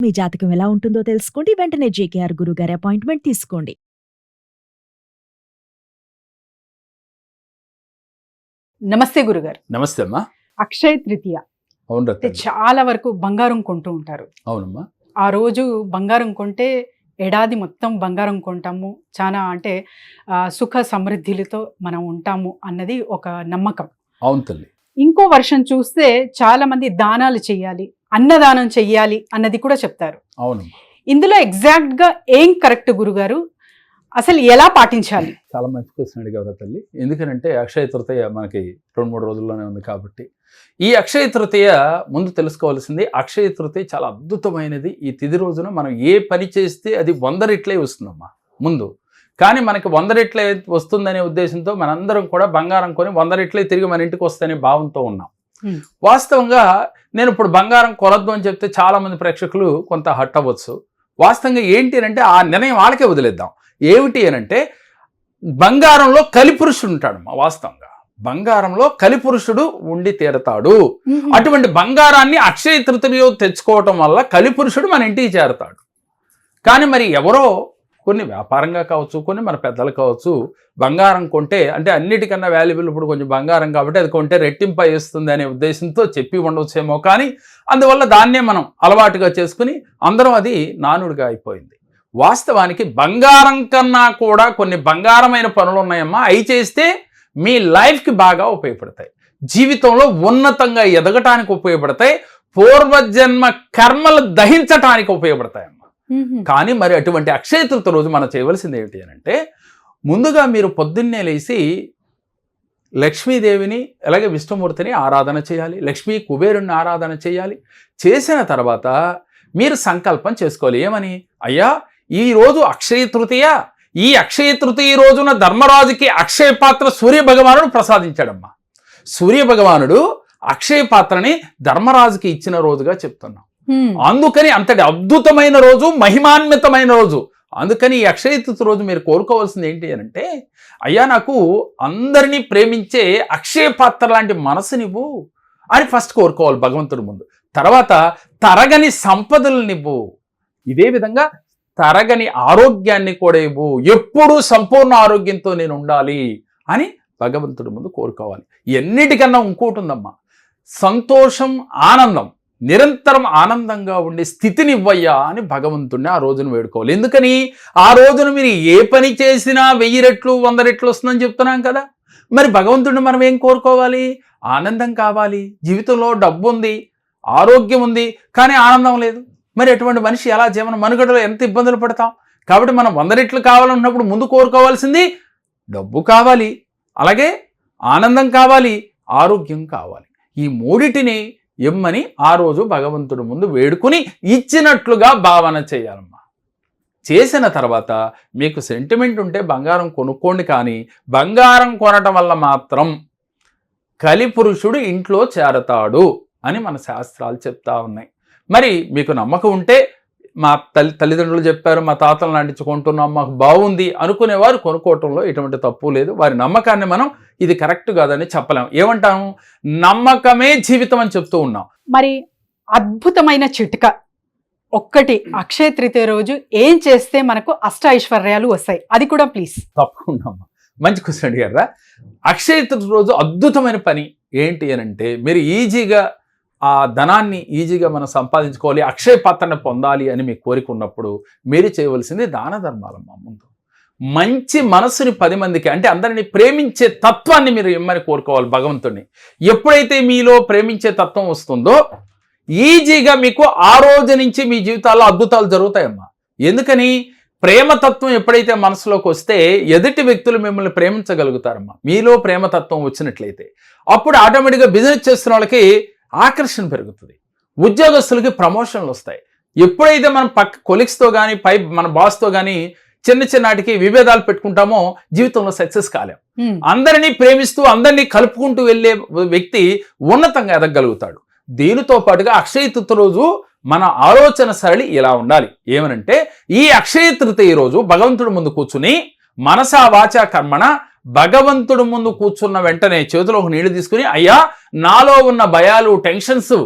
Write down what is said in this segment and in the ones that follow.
మీ జాతకం ఎలా ఉంటుందో తెలుసుకోండి. వెంటనే జేకేఆర్ గురుగారి అపాయింట్మెంట్ తీసుకోండి. నమస్తే గురుగారు. నమస్తే అమ్మా. అక్షయ తృతీయ అవును, చాలా వరకు బంగారం కొంటూ ఉంటారు. అవునమ్మా. ఆ రోజు బంగారం కొంటే ఏడాది మొత్తం బంగారం కొంటాము, చాలా అంటే సుఖ సమృద్ధిలతో మనం ఉంటాము అన్నది ఒక నమ్మకం. అవును తల్లి. ఇంకో వర్షం చూస్తే చాలా మంది దానాలు చెయ్యాలి, అన్నదానం చెయ్యాలి అన్నది కూడా చెప్తారు. అవును. ఇందులో ఎగ్జాక్ట్ గా ఏం కరెక్ట్ గురుగారు, అసలు ఎలా పాటించాలి? చాలా మంచి క్వశ్చన్ అడిగారు తల్లి. ఎందుకంటే అక్షయ తృతీయ మనకి 2-3 రోజుల్లోనే ఉంది కాబట్టి ఈ అక్షయ తృతీయ ముందు తెలుసుకోవాల్సింది. అక్షయ తృతీయ చాలా అద్భుతమైనది. ఈ తిథి రోజున మనం ఏ పని చేస్తే అది 100 రెట్లే వస్తుందమ్మా ముందు. కానీ మనకి 100 రెట్లే వస్తుందనే ఉద్దేశంతో మనందరం కూడా బంగారం కొని 100 రెట్లే తిరిగి మన ఇంటికి వస్తేనే భావంతో ఉన్నాం. వాస్తవంగా నేను ఇప్పుడు బంగారం కొనద్దు అని చెప్తే చాలా మంది ప్రేక్షకులు కొంత హట్ అవ్వచ్చు. వాస్తవంగా ఏంటి అంటే ఆ నిర్ణయం వాళ్ళకే వదిలేద్దాం. ఏమిటి అనంటే బంగారంలో కలిపురుషుడు ఉంటాడమ్మా. వాస్తవంగా బంగారంలో కలిపురుషుడు ఉండి తీరతాడు. అటువంటి బంగారాన్ని అక్షయ తృతీయలో తెచ్చుకోవటం వల్ల కలిపురుషుడు మన ఇంటికి చేరతాడు. కానీ మరి ఎవరో కొన్ని వ్యాపారంగా కావచ్చు, కొన్ని మన పెద్దలు కావచ్చు, బంగారం కొంటే అంటే అన్నిటికన్నా వాల్యుబుల్ ఇప్పుడు కొంచెం బంగారం కాబట్టి అది కొంటే రెట్టింపు అయ్యేస్తుంది అనే ఉద్దేశంతో చెప్పి ఉండవచ్చేమో. కానీ అందువల్ల దాన్నే మనం అలవాటుగా చేసుకుని అందరం అది నానుడిగా అయిపోయింది. వాస్తవానికి బంగారం కన్నా కూడా కొన్ని బంగారమైన పనులు ఉన్నాయమ్మా. అవి చేస్తే మీ లైఫ్కి బాగా ఉపయోగపడతాయి, జీవితంలో ఉన్నతంగా ఎదగటానికి ఉపయోగపడతాయి, పూర్వజన్మ కర్మలు దహించటానికి ఉపయోగపడతాయమ్మా. కానీ మరి అటువంటి అక్షయ తృతీయ రోజు మనం చేయవలసింది ఏమిటి అని అంటే, ముందుగా మీరు పొద్దున్నే లేచి లక్ష్మీదేవిని అలాగే విష్ణుమూర్తిని ఆరాధన చేయాలి, లక్ష్మీ కుబేరుణ్ణి ఆరాధన చేయాలి. చేసిన తర్వాత మీరు సంకల్పం చేసుకోవాలి. ఏమని? అయ్యా, ఈరోజు అక్షయ తృతీయ, ఈ అక్షయ తృతీయ రోజున ధర్మరాజుకి అక్షయ పాత్ర సూర్య భగవానుడు ప్రసాదించాడమ్మా. సూర్య భగవానుడు అక్షయ పాత్రని ధర్మరాజుకి ఇచ్చిన రోజుగా చెప్తున్నాం. అందుకని అంతటి అద్భుతమైన రోజు, మహిమాన్వితమైన రోజు. అందుకని ఈ అక్షయ తృతీయ రోజు మీరు కోరుకోవాల్సింది ఏంటి అని అంటే, అయ్యా నాకు అందరినీ ప్రేమించే అక్షయ పాత్ర లాంటి మనసునివ్వు అని ఫస్ట్ కోరుకోవాలి భగవంతుడి ముందు. తర్వాత తరగని సంపదలనివ్వు, ఇదే విధంగా తరగని ఆరోగ్యాన్ని కూడా ఇవ్వు, ఎప్పుడూ సంపూర్ణ ఆరోగ్యంతో నేను ఉండాలి అని భగవంతుడి ముందు కోరుకోవాలి. ఎన్నిటికన్నా ఇంకోటి ఉందమ్మా, సంతోషం, ఆనందం, నిరంతరం ఆనందంగా ఉండే స్థితిని ఇవ్వయ్యా అని భగవంతుడిని ఆ రోజును వేడుకోవాలి. ఎందుకని? ఆ రోజున మీరు ఏ పని చేసినా 1000 రెట్లు 100 రెట్లు వస్తుందని చెప్తున్నాం కదా. మరి భగవంతుడిని మనం ఏం కోరుకోవాలి? ఆనందం కావాలి. జీవితంలో డబ్బు ఉంది, ఆరోగ్యం ఉంది, కానీ ఆనందం లేదు. మరి అటువంటి మనిషి ఎలా మనుగడలో ఎంత ఇబ్బందులు పడతాం. కాబట్టి మనం 100 రెట్లు కావాలన్నప్పుడు ముందు కోరుకోవాల్సింది డబ్బు కావాలి, అలాగే ఆనందం కావాలి, ఆరోగ్యం కావాలి. ఈ మూడిటిని ఇమ్మని ఆ రోజు భగవంతుడి ముందు వేడుకుని ఇచ్చినట్లుగా భావన చేయాలమ్మా. చేసిన తర్వాత మీకు సెంటిమెంట్ ఉంటే బంగారం కొనుక్కోండి, కానీ బంగారం కొనటం వల్ల మాత్రం కలిపురుషుడు ఇంట్లో చేరతాడు అని మన శాస్త్రాలు చెప్తా ఉన్నాయి. మరి మీకు నమ్మకం ఉంటే, మా తల్లిదండ్రులు చెప్పారు, మా తాతలు నాటించుకుంటున్నాం, మాకు బాగుంది అనుకునేవారు కొనుక్కోవటంలో ఎటువంటి తప్పు లేదు. వారి నమ్మకాన్ని మనం ఇది కరెక్ట్ కాదని చెప్పలేం. ఏమంటాము? నమ్మకమే జీవితం అని చెప్తూ ఉన్నాం. మరి అద్భుతమైన చిట్క ఒక్కటి, అక్షయ తృతీయ రోజు ఏం చేస్తే మనకు అష్ట ఐశ్వర్యాలు వస్తాయి, అది కూడా ప్లీజ్. తప్పకుండా. మంచి క్వశ్చన్ అడిగారా. అక్షయ తృతీయ రోజు అద్భుతమైన పని ఏంటి అని అంటే, మీరు ఈజీగా ఆ ధనాన్ని ఈజీగా మనం సంపాదించుకోవాలి, అక్షయ పాత్రను పొందాలి అని మీకు కోరిక ఉన్నప్పుడు మీరు చేయవలసింది దాన ధర్మాలమ్మా. ముందు మంచి మనసుని 10 మందికి, అంటే అందరినీ ప్రేమించే తత్వాన్ని మీరు ఇమ్మని కోరుకోవాలి భగవంతుడిని. ఎప్పుడైతే మీలో ప్రేమించే తత్వం వస్తుందో ఈజీగా మీకు ఆ రోజు నుంచి మీ జీవితాల్లో అద్భుతాలు జరుగుతాయమ్మా. ఎందుకని? ప్రేమతత్వం ఎప్పుడైతే మనసులోకి వస్తే ఎదుటి వ్యక్తులు మిమ్మల్ని ప్రేమించగలుగుతారమ్మా. మీలో ప్రేమతత్వం వచ్చినట్లయితే అప్పుడు ఆటోమేటిక్గా బిజినెస్ చేస్తున్న వాళ్ళకి ఆకర్షణ పెరుగుతుంది, ఉద్యోగస్తులకి ప్రమోషన్లు వస్తాయి. ఎప్పుడైతే మనం పక్క కొలీగ్స్తో కానీ మన బాస్తో కానీ చిన్నటికి విభేదాలు పెట్టుకుంటామో జీవితంలో సక్సెస్ కాలేం. అందరినీ ప్రేమిస్తూ అందరినీ కలుపుకుంటూ వెళ్ళే వ్యక్తి ఉన్నతంగా ఎదగలుగుతాడు. దీనితో పాటుగా అక్షయ తృతీయ రోజు మన ఆలోచన సరళి ఇలా ఉండాలి. ఏమనంటే, ఈ అక్షయ తృతీయ రోజు భగవంతుడి ముందు కూర్చుని మనసా వాచా కర్మణ భగవంతుడు ముందు కూర్చున్న వెంటనే చేతిలో ఒక నీళ్లు తీసుకుని, అయ్యా నాలో ఉన్న భయాలు, టెన్షన్స్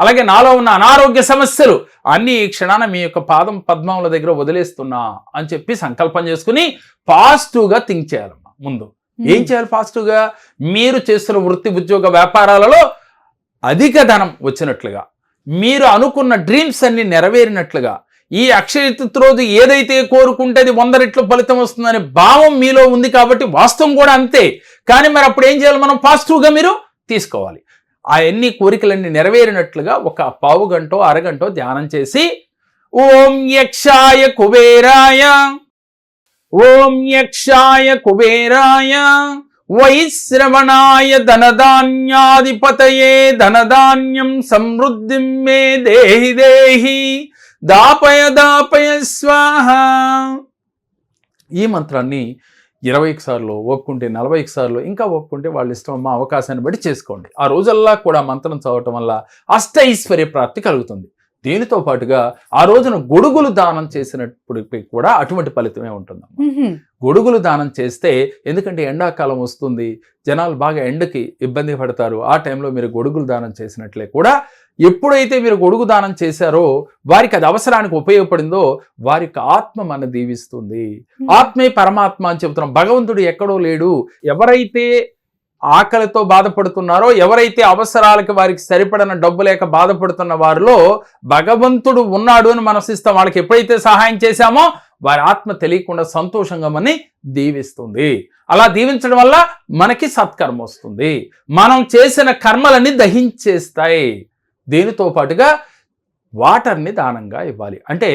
అలాగే నాలో ఉన్న అనారోగ్య సమస్యలు అన్ని ఈ క్షణాన మీ యొక్క పాదం పద్మముల దగ్గర వదిలేస్తున్నా అని చెప్పి సంకల్పం చేసుకుని పాజిటివ్గా థింక్ చేయాలమ్మా. ముందు ఏం చేయాలి పాజిటివ్గా? మీరు చేస్తున్న వృత్తి ఉద్యోగ వ్యాపారాలలో అధిక ధనం వచ్చినట్లుగా, మీరు అనుకున్న డ్రీమ్స్ అన్ని నెరవేరినట్లుగా, ఈ అక్షయ తృతీయ రోజు ఏదైతే కోరుకుంటే అది 100 రెట్లు ఫలితం వస్తుందనే భావం మీలో ఉంది కాబట్టి వాస్తవం కూడా అంతే. కానీ మరి అప్పుడు ఏం చేయాలి? మనం పాజిటివ్గా మీరు తీసుకోవాలి. ఆ ఎన్ని కోరికలన్నీ నెరవేరినట్లుగా ఒక పావు గంటో అరగంటో ధ్యానం చేసి ఓం యక్షాయ కుబేరాయ, ఓం యక్షాయ కుబేరాయ వైశ్రవణాయ ధనధాన్యాధిపతయే ధనధాన్యం సమృద్ధిం మే దేహి దేహి దాపయ దాపయ స్వాహ. ఈ మంత్రాన్ని 20 సార్లు ఒప్పుకుంటే 40 సార్లు, ఇంకా ఒప్పుకుంటే వాళ్ళ ఇష్టం, మా అవకాశాన్ని బట్టి చేసుకోండి. ఆ రోజల్లా కూడా మంత్రం చదవటం వల్ల అష్టైశ్వర్య ప్రాప్తి కలుగుతుంది. దీనితో పాటుగా ఆ రోజున గొడుగులు దానం చేసినప్పటికీ కూడా అటువంటి ఫలితమే ఉంటుంది. గొడుగులు దానం చేస్తే, ఎందుకంటే ఎండాకాలం వస్తుంది, జనాలు బాగా ఎండకి ఇబ్బంది పడతారు, ఆ టైంలో మీరు గొడుగులు దానం చేసినట్లే కూడా ఎప్పుడైతే మీరు గొడుగు దానం చేశారో వారికి అది అవసరానికి ఉపయోగపడిందో వారికి ఆత్మ మన దీవిస్తుంది. ఆత్మే పరమాత్మ అని చెబుతున్నాం. భగవంతుడు ఎక్కడో లేడు. ఎవరైతే ఆకలితో బాధపడుతున్నారో, ఎవరైతే అవసరాలకి వారికి సరిపడిన డబ్బు లేక బాధపడుతున్న వారిలో భగవంతుడు ఉన్నాడు అని మనసిస్తాం. వాళ్ళకి ఎప్పుడైతే సహాయం చేశామో వారి ఆత్మ తెలియకుండా సంతోషంగా మనని దీవిస్తుంది. అలా దీవించడం వల్ల మనకి సత్కర్మ వస్తుంది. మనం చేసిన కర్మలన్నీ దహించేస్తాయి. దీనితో పాటుగా వాటర్ని దానంగా ఇవ్వాలి. అంటే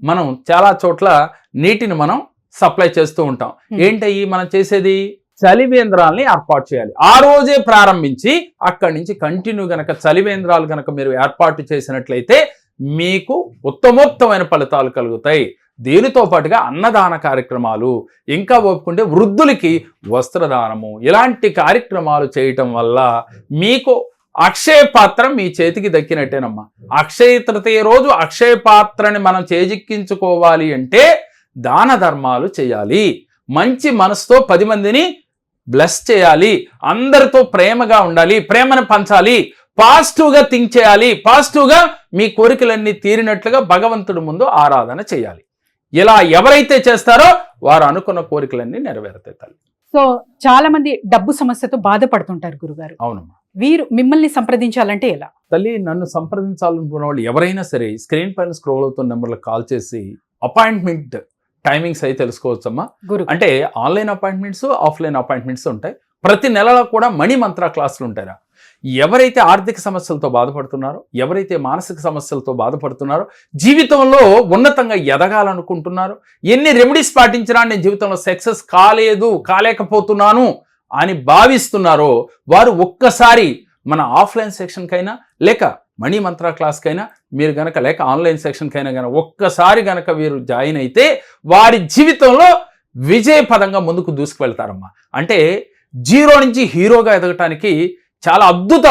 మనం చాలా చోట్ల నీటిని మనం సప్లై చేస్తూ ఉంటాం. ఏంటయ్యి మనం చేసేది? చలివేంద్రాలని ఏర్పాటు చేయాలి. ఆ రోజే ప్రారంభించి అక్కడి నుంచి కంటిన్యూ గనక చలివేంద్రాలు గనక మీరు ఏర్పాటు చేసినట్లయితే మీకు ఉత్తమోత్తమైన ఫలితాలు కలుగుతాయి. దీనితో పాటుగా అన్నదాన కార్యక్రమాలు, ఇంకా ఒప్పుకుంటే వృద్ధులకి వస్త్రదానము, ఇలాంటి కార్యక్రమాలు చేయటం వల్ల మీకు అక్షయ పాత్ర మీ చేతికి దక్కినట్టేనమ్మా. అక్షయ తృతీయ రోజు అక్షయ పాత్రని మనం చేజిక్కించుకోవాలి అంటే దాన ధర్మాలు చేయాలి. మంచి మనసుతో 10 మందిని బ్లెస్ చేయాలి. అందరితో ప్రేమగా ఉండాలి, ప్రేమను పంచాలి, పాజిటివ్గా థింక్ చేయాలి, పాజిటివ్గా మీ కోరికలన్నీ తీరినట్లుగా భగవంతుడి ముందు ఆరాధన చేయాలి. ఇలా ఎవరైతే చేస్తారో వారు అనుకున్న కోరికలన్నీ నెరవేరుతాయి తల్లి. సో చాలా మంది డబ్బు సమస్యతో బాధపడుతుంటారు గురుగారు. అవునమ్మా. వీరు మిమ్మల్ని సంప్రదించాలంటే ఎలా? తల్లి, నన్ను సంప్రదించాలనుకున్న వాళ్ళు ఎవరైనా సరే స్క్రీన్ పైన స్క్రోల్ అవుతున్న నెంబర్లకు కాల్ చేసి అపాయింట్మెంట్ టైమింగ్స్ అయితే తెలుసుకోవచ్చమ్మా. అంటే ఆన్లైన్ అపాయింట్మెంట్స్, ఆఫ్లైన్ అపాయింట్మెంట్స్ ఉంటాయి. ప్రతి నెలలో కూడా మణి మంత్ర క్లాసులు ఉంటాయి. ఎవరైతే ఆర్థిక సమస్యలతో బాధపడుతున్నారో, ఎవరైతే మానసిక సమస్యలతో బాధపడుతున్నారో, జీవితంలో ఉన్నతంగా ఎదగాలనుకుంటున్నారో, ఎన్ని రెమెడీస్ పాటించినా నేను జీవితంలో సక్సెస్ కాలేకపోతున్నాను అని భావిస్తున్నారో వారు ఒక్కసారి మన ఆఫ్లైన్ సెక్షన్కైనా లేక మణి మంత్ర క్లాస్కైనా మీరు గనక, లేక ఆన్లైన్ సెక్షన్కైనా గనక ఒక్కసారి గనక వీరు జాయిన్ అయితే వారి జీవితంలో విజయపదంగా ముందుకు దూసుకువెళ్తారమ్మా. అంటే జీరో నుంచి హీరోగా ఎదగటానికి చాలా అద్భుత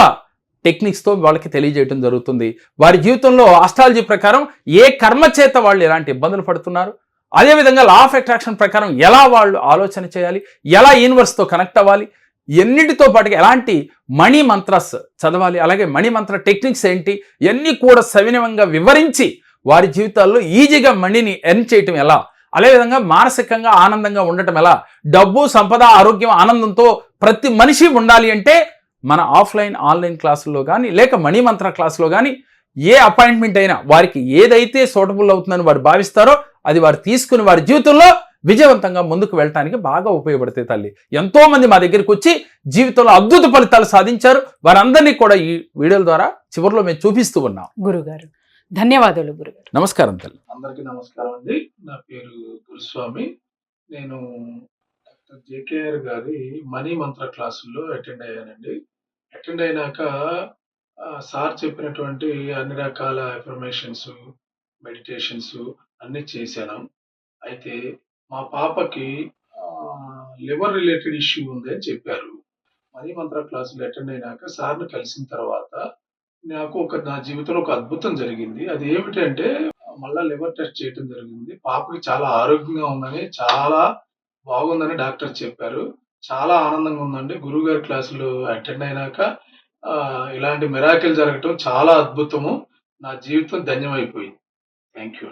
టెక్నిక్స్తో వాళ్ళకి తెలియజేయడం జరుగుతుంది. వారి జీవితంలో ఆస్ట్రాలజీ ప్రకారం ఏ కర్మ చేత వాళ్ళు ఎలాంటి ఇబ్బందులు పడుతున్నారు, అదేవిధంగా లా ఆఫ్ అట్రాక్షన్ ప్రకారం ఎలా వాళ్ళు ఆలోచన చేయాలి, ఎలా యూనివర్స్తో కనెక్ట్ అవ్వాలి, ఎన్నిటితో పాటుగా ఎలాంటి మణి మంత్రస్ చదవాలి, అలాగే మణి మంత్ర టెక్నిక్స్ ఏంటి, ఇవన్నీ కూడా సవినయంగా వివరించి వారి జీవితాల్లో ఈజీగా మనీని ఎర్న్ చేయటం ఎలా, అదేవిధంగా మానసికంగా ఆనందంగా ఉండటం ఎలా, డబ్బు, సంపద, ఆరోగ్యం, ఆనందంతో ప్రతి మనిషి ఉండాలి అంటే మన ఆఫ్లైన్ ఆన్లైన్ క్లాసుల్లో కానీ లేక మణి మంత్ర క్లాసులో కానీ ఏ అపాయింట్మెంట్ అయినా వారికి ఏదైతే సూటబుల్ అవుతుందని వారు భావిస్తారో అది వారు తీసుకుని వారి జీవితంలో విజయవంతంగా ముందుకు వెళ్ళటానికి బాగా ఉపయోగపడతాయి తల్లి. ఎంతో మంది మా దగ్గరికి వచ్చి జీవితంలో అద్భుత ఫలితాలు సాధించారు. వారందరినీ కూడా ఈ వీడియోల ద్వారా చివరిలో మేము చూపిస్తూ ఉన్నాం. గురుగారు ధన్యవాదాలు. గురుగారు నమస్కారం తల్లి. అందరికీ నమస్కారం అండి. నా పేరు గురుస్వామి. నేను డాక్టర్ జేకేఆర్ గారి మనీ మంత్ర క్లాసుల్లో అటెండ్ అయ్యానండి. అటెండ్ అయినాక సార్ చెప్పినటువంటి అన్ని రకాల అఫర్మేషన్స్, మెడిటేషన్స్ అన్నీ చేశాను. అయితే మా పాపకి లివర్ రిలేటెడ్ ఇష్యూ ఉంది అని చెప్పారు. మనీ మంత్ర క్లాసులు అటెండ్ అయినాక సార్ని కలిసిన తర్వాత నాకు నా జీవితంలో ఒక అద్భుతం జరిగింది. అది ఏమిటంటే మళ్ళా లివర్ టెస్ట్ చేయడం జరిగింది. పాపకి చాలా ఆరోగ్యంగా ఉందని, చాలా బాగుందని డాక్టర్ చెప్పారు. చాలా ఆనందంగా ఉందండి. గురువుగారి క్లాసులు అటెండ్ అయినాక ఇలాంటి మిరాకిల్ జరగటం చాలా అద్భుతము. నా జీవితం ధన్యమైపోయింది. Thank you.